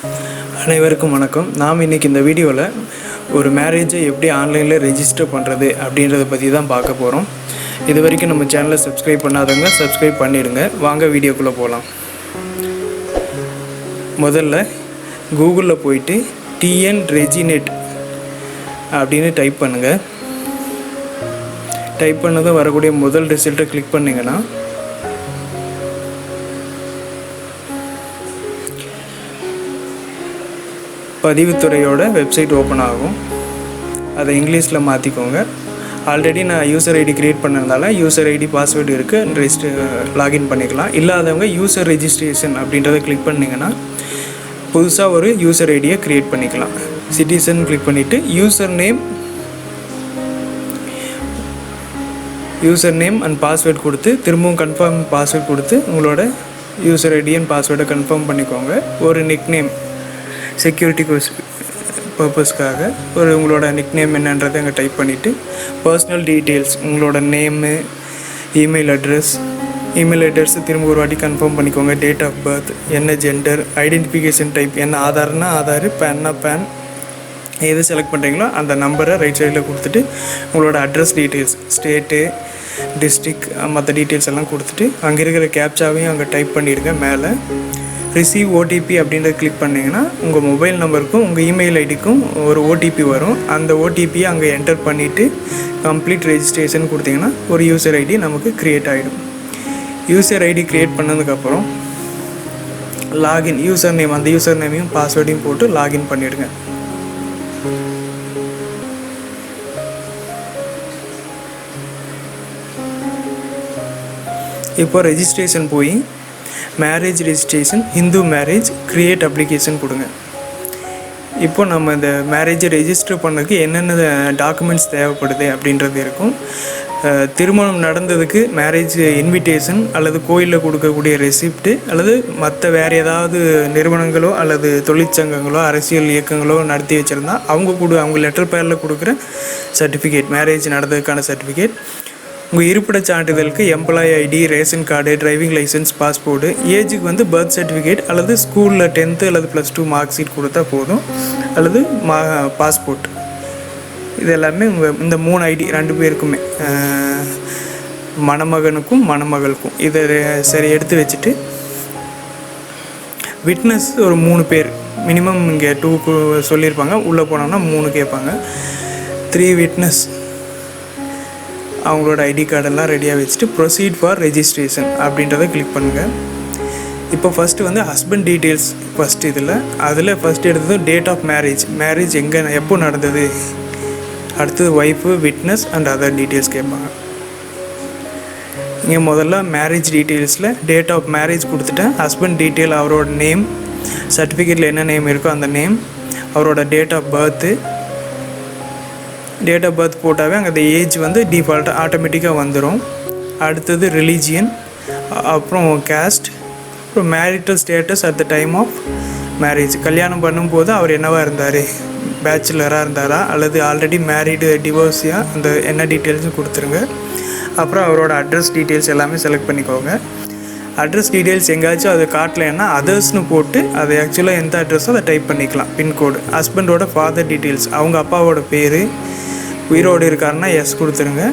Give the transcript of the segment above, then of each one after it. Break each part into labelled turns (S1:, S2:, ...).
S1: அனைவருக்கும் வணக்கம். நாம் இன்றைக்கி இந்த வீடியோவில் ஒரு மேரேஜை எப்படி ஆன்லைனில் ரெஜிஸ்டர் பண்ணுறது அப்படின்றத பற்றி தான் பார்க்க போகிறோம். இது வரைக்கும் நம்ம சேனலை சப்ஸ்கிரைப் பண்ணாதவங்க சப்ஸ்கிரைப் பண்ணிவிடுங்க. வாங்க வீடியோக்குள்ளே போகலாம். முதல்ல கூகுளில் போயிட்டு TN Reginet அப்படின்னு டைப் பண்ணுங்கள். டைப் பண்ணதும் வரக்கூடிய முதல் ரிசல்ட்டை கிளிக் பண்ணிங்கன்னா பதிவுத்துறையோட வெப்சைட் ஓப்பன் ஆகும். அதை இங்கிலீஷில் மாற்றிக்கோங்க. ஆல்ரெடி நான் யூசர் ஐடி க்ரியேட் பண்ணதுனால யூசர் ஐடி பாஸ்வேர்டு இருக்குது, லாகின் பண்ணிக்கலாம். இல்லாதவங்க யூசர் ரெஜிஸ்ட்ரேஷன் அப்படின்றத கிளிக் பண்ணிங்கன்னா புதுசாக ஒரு யூசர் ஐடியை க்ரியேட் பண்ணிக்கலாம். சிட்டிசன் கிளிக் பண்ணிவிட்டு யூசர் நேம் அண்ட் பாஸ்வேர்ட் கொடுத்து திரும்பவும் கன்ஃபார்ம் பாஸ்வேர்ட் கொடுத்து உங்களோட யூசர் ஐடி அண்ட் பாஸ்வேர்டை கன்ஃபார்ம் பண்ணிக்கோங்க. ஒரு நிக்நேம் செக்யூரிட்டி பர்பஸ்க்காக உங்களோட நிக்நேம் என்னன்றதை அங்கே டைப் பண்ணிவிட்டு பர்சனல் டீட்டெயில்ஸ் உங்களோட நேமு, இமெயில் அட்ரஸ் திரும்ப ஒரு வாட்டி கன்ஃபார்ம் பண்ணிக்கோங்க. டேட் ஆஃப் பர்த், என்ன ஜெண்டர், ஐடென்டிஃபிகேஷன் டைப் என்ன, ஆதார்னா ஆதார், பேன்னா பேன், எது செலக்ட் பண்ணுறீங்களோ அந்த நம்பரை ரைட் சைடில் கொடுத்துட்டு உங்களோட அட்ரஸ் டீட்டெயில்ஸ், ஸ்டேட்டு, டிஸ்ட்ரிக், மற்ற டீட்டெயில்ஸ் எல்லாம் கொடுத்துட்டு அங்கே இருக்கிற கேப்சாவையும் அங்கே டைப் பண்ணிடுங்க. மேலே ரிசீவ் ஓடிபி அப்படின்றத கிளிக் பண்ணிங்கன்னா உங்கள் மொபைல் நம்பருக்கும் உங்கள் இமெயில் ஐடிக்கும் ஒரு ஓடிபி வரும். அந்த ஓடிபியை அங்கே என்டர் பண்ணிவிட்டு கம்ப்ளீட் ரெஜிஸ்ட்ரேஷன் கொடுத்தீங்கன்னா ஒரு யூசர் ஐடி நமக்கு க்ரியேட் ஆகிடும். யூசர் ஐடி க்ரியேட் பண்ணதுக்கப்புறம் லாகின் யூசர் நேம், அந்த யூசர் நேமையும் பாஸ்வேர்டையும் போட்டு லாகின் பண்ணிவிடுங்க. இப்போ ரெஜிஸ்ட்ரேஷன் போய் marriage registration, Hindu marriage, create application கொடுங்க. இப்போ நம்ம இந்த மேரேஜை ரெஜிஸ்டர் பண்ணதுக்கு என்னென்ன டாக்குமெண்ட்ஸ் தேவைப்படுது அப்படின்றது இருக்கும். திருமணம் நடந்ததுக்கு மேரேஜ் இன்விடேஷன் அல்லது கோயிலில் கொடுக்கக்கூடிய ரெசிப்ட்டு அல்லது மற்ற வேறு ஏதாவது நிறுவனங்களோ அல்லது தொழிற்சங்கங்களோ அரசியல் இயக்கங்களோ நடத்தி வச்சுருந்தா அவங்க லெட்டர் பேரில் கொடுக்குற சர்டிஃபிகேட், மேரேஜ் நடந்ததுக்கான சர்டிஃபிகேட். உங்கள் இருப்பிடச் சான்றிதழுக்கு employee ID, ration card, driving licence, passport, ஏஜுக்கு பர்த் சர்டிஃபிகேட் அல்லது ஸ்கூலில் 10th அல்லது +2 மார்க் ஷீட் கொடுத்தா போதும், அல்லது பாஸ்போர்ட். இது எல்லாமே இந்த 3 ஐடி 2 பேருக்குமே, மணமகனுக்கும் மணமகளுக்கும் இதை சரி எடுத்து வச்சுட்டு விட்னஸ் ஒரு 3 பேர் மினிமம் இங்கே 2 சொல்லியிருப்பாங்க. உள்ளே போனோம்னா 3 கேட்பாங்க. 3 விட்னஸ் அவங்களோட ஐடி கார்டெல்லாம் ரெடியாக வச்சுட்டு ப்ரொசீட் ஃபார் ரெஜிஸ்ட்ரேஷன் அப்படின்றத கிளிக் பண்ணுங்கள். இப்போ ஃபஸ்ட்டு ஹஸ்பண்ட் டீட்டெயில்ஸ் அதில் ஃபஸ்ட்டு எடுத்தது டேட் ஆஃப் மேரேஜ் எப்போ நடந்தது. அடுத்தது wife, witness and other details கேட்பாங்க. இங்கே முதல்ல மேரேஜ் டீட்டெயில்ஸில் டேட் ஆஃப் மேரேஜ் கொடுத்துட்டேன். ஹஸ்பண்ட் டீட்டெயில் அவரோட நேம், சர்டிஃபிகேட்டில் என்ன நேம் இருக்கோ அந்த நேம், அவரோட டேட் ஆஃப் பர்த் போட்டாவே அங்கே அந்த ஏஜ் டிஃபால்ட்டாக ஆட்டோமேட்டிக்காக வந்துடும். அடுத்தது ரிலீஜியன், அப்புறம் கேஸ்ட், அப்புறம் marital status at the time of marriage. கல்யாணம் பண்ணும்போது அவர் என்னவாக இருந்தார், பேச்சுலராக இருந்தாரா அல்லது ஆல்ரெடி மேரீடு, டிவோர்ஸியாக, அந்த என்ன டீட்டெயில்ஸும் கொடுத்துருங்க. அப்புறம் அவரோட அட்ரஸ் டீட்டெயில்ஸ் எல்லாமே செலக்ட் பண்ணிக்கோங்க. அட்ரஸ் டீட்டெயில்ஸ் எங்கேயாச்சும் அது காட்டலைன்னா அதர்ஸ்னு போட்டு அது ஆக்சுவலாக எந்த அட்ரஸோ அதை டைப் பண்ணிக்கலாம். பின்கோடு, ஹஸ்பண்டோட ஃபாதர் டீட்டெயில்ஸ், அவங்க அப்பாவோட பேர், உயிரோடு இருக்காருன்னா எஸ் கொடுத்துருங்க.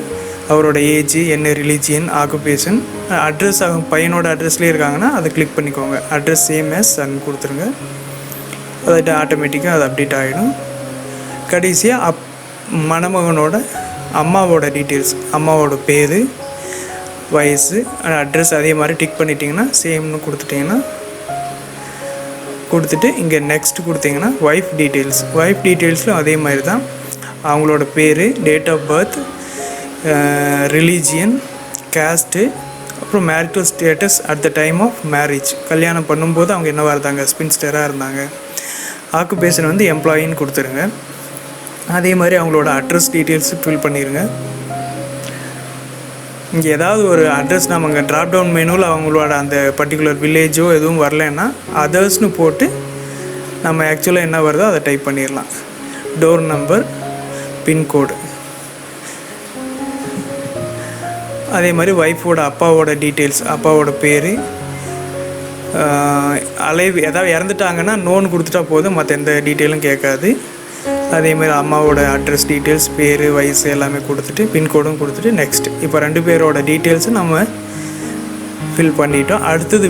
S1: அவரோட ஏஜ் என்ன, ரிலீஜியன், ஆக்குபேஷன், அட்ரஸ் அவங்க பையனோட அட்ரஸ்லேயே இருக்காங்கன்னா அதை கிளிக் பண்ணிக்கோங்க. அட்ரஸ் சேம் எஸ் சன் கொடுத்துருங்க. அது ஆட்டோமேட்டிக்காக அது அப்டேட் ஆகிடும். கடைசியாக மணமகனோட அம்மாவோட டீட்டெயில்ஸ், அம்மாவோட பேர், வயசு, அட்ரஸ் அதே மாதிரி டிக் பண்ணிட்டீங்கன்னா சேம்னு கொடுத்துட்டு இங்கே நெக்ஸ்ட் கொடுத்தீங்கன்னா ஒய்ஃப் டீட்டெயில்ஸில் அதே மாதிரி தான் அவங்களோட பேர், date of birth, religion, caste, அப்புறம் marital status at the time of marriage. கல்யாணம் பண்ணும்போது அவங்க என்னவாக இருந்தாங்க, ஸ்பின்ஸ்டராக இருந்தாங்க. ஆக்குபேஷன் எம்ப்ளாயின்னு கொடுத்துருங்க. அதே மாதிரி அவங்களோட அட்ரஸ் டீட்டெயில்ஸ் ஃபில் பண்ணிடுங்க. இங்கே ஏதாவது ஒரு அட்ரஸ் நம்ம அங்கே ட்ராப் டவுன் மெனுவில் அவங்களோட அந்த பர்டிகுலர் வில்லேஜோ எதுவும் வரலன்னா அதர்ஸ்னு போட்டு நம்ம ஆக்சுவலாக என்ன வருதோ அதை டைப் பண்ணிடலாம். டோர் நம்பர், பின்கோடு, அதே மாதிரி ஒய்ஃபோட அப்பாவோட டீட்டெயில்ஸ், அப்பாவோட பேர், அலைவ் ஏதாவது இறந்துட்டாங்கன்னா நோன் கொடுத்துட்டா போதும், மற்ற எந்த டீட்டெயிலும் கேட்காது. அதேமாதிரி அம்மாவோட அட்ரஸ் டீட்டெயில்ஸ், பேர், வயசு எல்லாமே கொடுத்துட்டு பின்கோடும் கொடுத்துட்டு நெக்ஸ்ட். இப்போ 2 பேரோட டீட்டெயில்ஸும் நம்ம ஃபில் பண்ணிட்டோம். அடுத்தது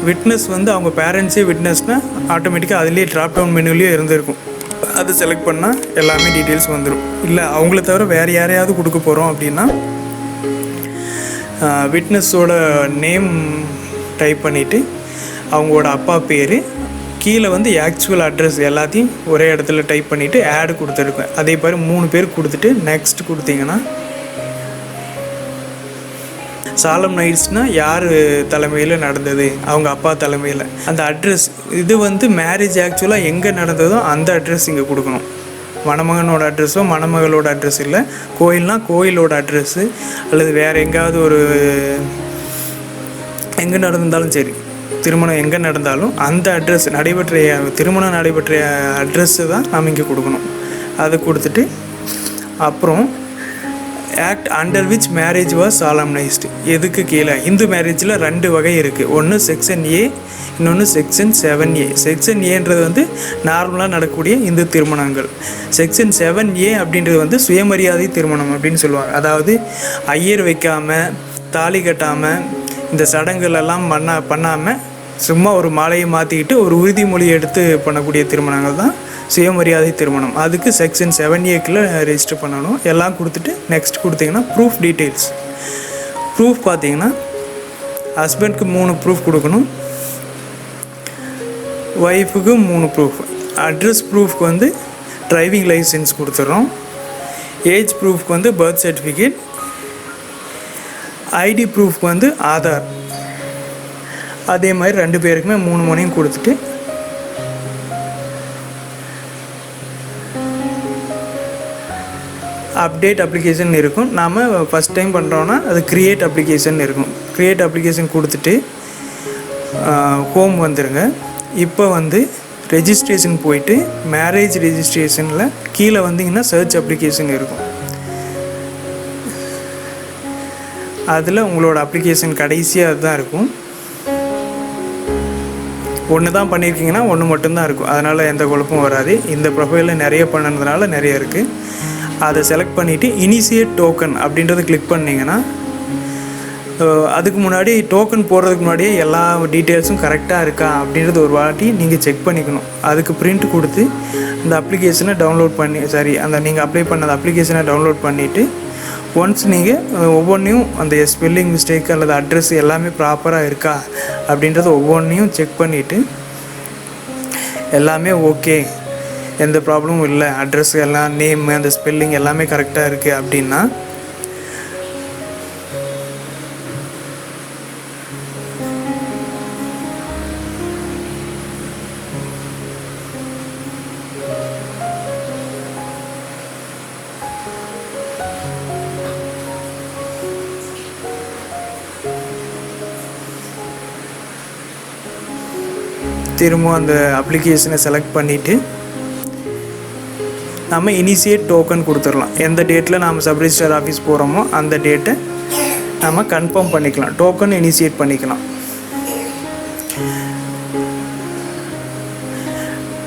S1: விட்னஸ் வந்து அவங்க பேரண்ட்ஸே விட்னஸ்னால் ஆட்டோமேட்டிக்காக அதுலேயே ட்ராப் டவுன் மெனுலேயே இருந்திருக்கும். அது செலக்ட் பண்ணால் எல்லாமே டீட்டெயில்ஸ் வந்துடும். இல்லை அவங்கள தவிர வேறு யாரையாவது கொடுக்க போகிறோம் அப்படின்னா விட்னஸோட நேம் டைப் பண்ணிவிட்டு அவங்களோட அப்பா பேர், கீழே வந்து ஆக்சுவல் அட்ரஸ் எல்லாத்தையும் ஒரே இடத்துல டைப் பண்ணிவிட்டு ஆட் கொடுத்துருக்கேன். அதே மாதிரி 3 பேர் கொடுத்துட்டு நெக்ஸ்ட் கொடுத்தீங்கன்னா சாலம் நைட்ஸ்னால் யார் தலைமையில் நடந்தது, அவங்க அப்பா தலைமையில். அந்த அட்ரஸ் இது வந்து மேரேஜ் ஆக்சுவலாக எங்கே நடந்ததோ அந்த அட்ரஸ் இங்கே கொடுக்கணும். மணமகனோட அட்ரஸோ மணமகளோட அட்ரஸ் இல்லை, கோயில்னால் கோயிலோட அட்ரஸ்ஸு, அல்லது வேறு எங்கேயாவது ஒரு எங்கே நடந்தாலும் சரி, திருமணம் எங்கே நடந்தாலும் அந்த அட்ரஸ் திருமணம் நடைபெற்ற அட்ரஸ்ஸு தான் நாம் இங்கே கொடுக்கணும். அதை கொடுத்துட்டு அப்புறம் act under which marriage was solemnised. எதுக்கு கீழே இந்து மேரேஜில் 2 வகை இருக்குது. ஒன்று செக்ஷன் ஏ, இன்னொன்று செக்ஷன் 7A. செக்ஷன் ஏன்றது வந்து நார்மலாக நடக்கக்கூடிய இந்து திருமணங்கள். செக்ஷன் 7A அப்படின்றது வந்து சுயமரியாதை திருமணம் அப்படின்னு சொல்லுவாங்க. அதாவது ஐயர் வைக்காமல், தாலி கட்டாமல், இந்த சடங்குகளெல்லாம் பண்ணாமல் சும்மா ஒரு மாலையை மாற்றிக்கிட்டு ஒரு உறுதிமொழி எடுத்து பண்ணக்கூடிய திருமணங்கள் தான் சுயமரியாதை திருமணம். அதுக்கு செக்ஷன் 7A ரெஜிஸ்டர் பண்ணணும். எல்லாம் கொடுத்துட்டு நெக்ஸ்ட் கொடுத்தீங்கன்னா ப்ரூஃப் டீட்டெயில்ஸ். ப்ரூஃப் பார்த்தீங்கன்னா ஹஸ்பண்ட்க்கு 3 ப்ரூஃப் கொடுக்கணும், ஒய்ஃபுக்கு 3 ப்ரூஃப். அட்ரஸ் ப்ரூஃப்க்கு வந்து டிரைவிங் லைசன்ஸ் கொடுத்துட்றோம். ஏஜ் ப்ரூஃப்க்கு வந்து பர்த் சர்டிஃபிகேட். ஐடி ப்ரூஃப்க்கு வந்து ஆதார். அதே மாதிரி 2 பேருக்குமே 3 மணியும் கொடுத்துட்டு அப்டேட் அப்ளிகேஷன் இருக்கும். நாம் ஃபஸ்ட் டைம் பண்ணுறோன்னா அது க்ரியேட் அப்ளிகேஷன் இருக்கும். க்ரியேட் அப்ளிகேஷன் கொடுத்துட்டு ஹோம் வந்துடுங்க. இப்போ வந்து ரெஜிஸ்ட்ரேஷன் போயிட்டு மேரேஜ் ரெஜிஸ்ட்ரேஷனில் கீழே வந்தீங்கன்னா சர்ச் அப்ளிகேஷன் இருக்கும். அதில் உங்களோட அப்ளிகேஷன் கடைசியாக அதுதான் இருக்கும். ஒன்று தான் பண்ணியிருக்கீங்கன்னா ஒன்று மட்டும்தான் இருக்கும். அதனால் எந்த குழப்பமும் வராது. இந்த ப்ரொஃபைலில் நிறைய பண்ணதுனால நிறைய இருக்குது. அதை செலக்ட் பண்ணிவிட்டு இனிஷியேட் டோக்கன் அப்படின்றத கிளிக் பண்ணிங்கன்னா அதுக்கு முன்னாடி டோக்கன் போடுறதுக்கு முன்னாடியே எல்லா டீட்டெயில்ஸும் கரெக்டாக இருக்கா அப்படின்றது ஒரு வாட்டி நீங்கள் செக் பண்ணிக்கணும். அதுக்கு பிரிண்ட் கொடுத்து அந்த அப்ளிகேஷனை டவுன்லோட் பண்ணி அந்த நீங்கள் அப்ளை பண்ண அப்ளிகேஷனை டவுன்லோட் பண்ணிவிட்டு ஒன்ஸ் நீங்கள் ஒவ்வொன்றையும் அந்த ஸ்பெல்லிங் மிஸ்டேக் அல்லது அட்ரஸ் எல்லாமே ப்ராப்பராக இருக்கா அப்படின்றத ஒவ்வொன்றையும் செக் பண்ணிவிட்டு எல்லாமே ஓகே, எந்த ப்ராப்ளமும் இல்லை, அட்ரஸ் எல்லாம் நேம் அந்த ஸ்பெல்லிங் எல்லாமே கரெக்டாக இருக்குது அப்படின்னா திரும்ப அந்த அப்ளிகேஷனை செலக்ட் பண்ணிவிட்டு நம்ம இனிஷியேட் டோக்கன் கொடுத்துடலாம். எந்த டேட்டில் நாம் சப் ரிஜிஸ்ட்ரார் ஆஃபீஸ் போகிறோமோ அந்த டேட்டை நம்ம கன்ஃபார்ம் பண்ணிக்கலாம், டோக்கன் இனிஷியேட் பண்ணிக்கலாம்.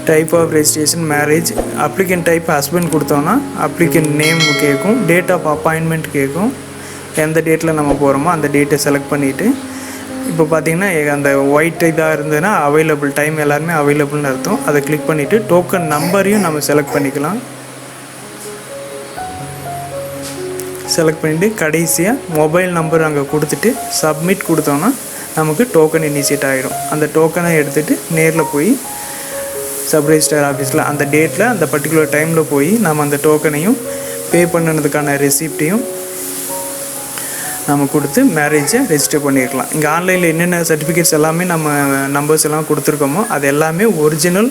S1: Type of registration marriage, applicant type husband கொடுத்தோன்னா அப்ளிகன் நேம் கேட்கும், டேட் ஆஃப் அப்பாயின்மெண்ட் கேட்கும். எந்த டேட்டில் நம்ம போகிறோமோ அந்த டேட்டை செலக்ட் பண்ணிவிட்டு இப்போ பார்த்திங்கன்னா அந்த ஒயிட் இதாக இருந்ததுன்னா அவைலபிள் டைம் எல்லாருமே அவைலபிள்னு அர்த்தம். அதை கிளிக் பண்ணிவிட்டு டோக்கன் நம்பரையும் நம்ம செலக்ட் பண்ணிக்கலாம். செலக்ட் பண்ணிவிட்டு கடைசியாக மொபைல் நம்பர் அங்கே கொடுத்துட்டு சப்மிட் கொடுத்தோன்னா நமக்கு டோக்கன் இனிஷியேட் ஆகிடும். அந்த டோக்கனை எடுத்துகிட்டு நேரில் போய் சப் ரெஜிஸ்ட்ரார் ஆஃபீஸில் அந்த டேட்டில் அந்த பர்டிகுலர் டைமில் போய் நம்ம அந்த டோக்கனையும் பே பண்ணதுக்கான ரெசிப்டையும் நம்ம கொடுத்து மேரேஜை ரெஜிஸ்டர் பண்ணியிருக்கலாம். இங்கே ஆன்லைனில் என்னென்ன சர்டிஃபிகேட்ஸ் எல்லாமே நம்ம நம்பர்ஸ் எல்லாம் கொடுத்துருக்கோமோ அது எல்லாமே ஒரிஜினல்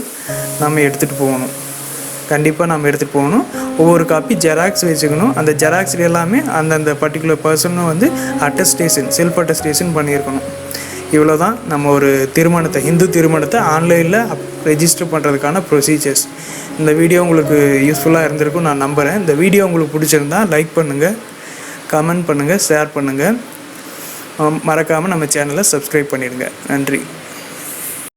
S1: நம்ம எடுத்துகிட்டு போகணும். கண்டிப்பாக நம்ம எடுத்துகிட்டு போகணும். ஒவ்வொரு காப்பி ஜெராக்ஸ் வச்சுக்கணும். அந்த ஜெராக்ஸில் எல்லாமே அந்தந்த பர்டிகுலர் பர்சனும் வந்து அட்டஸ்டேஷன் செல்ஃப் அட்டஸ்டேஷன் பண்ணியிருக்கணும். இவ்வளோ தான் நம்ம ஒரு திருமணத்தை இந்து திருமணத்தை ஆன்லைனில் ரெஜிஸ்டர் பண்ணுறதுக்கான ப்ரொசீஜர்ஸ். இந்த வீடியோ உங்களுக்கு யூஸ்ஃபுல்லாக இருந்திருக்கும் நான் நம்புகிறேன். இந்த வீடியோ உங்களுக்கு பிடிச்சிருந்தா லைக் பண்ணுங்கள், கமெண்ட் பண்ணுங்கள், ஷேர் பண்ணுங்கள். மறக்காமல் நம்ம சேனலை சப்ஸ்கிரைப் பண்ணிடுங்க. நன்றி.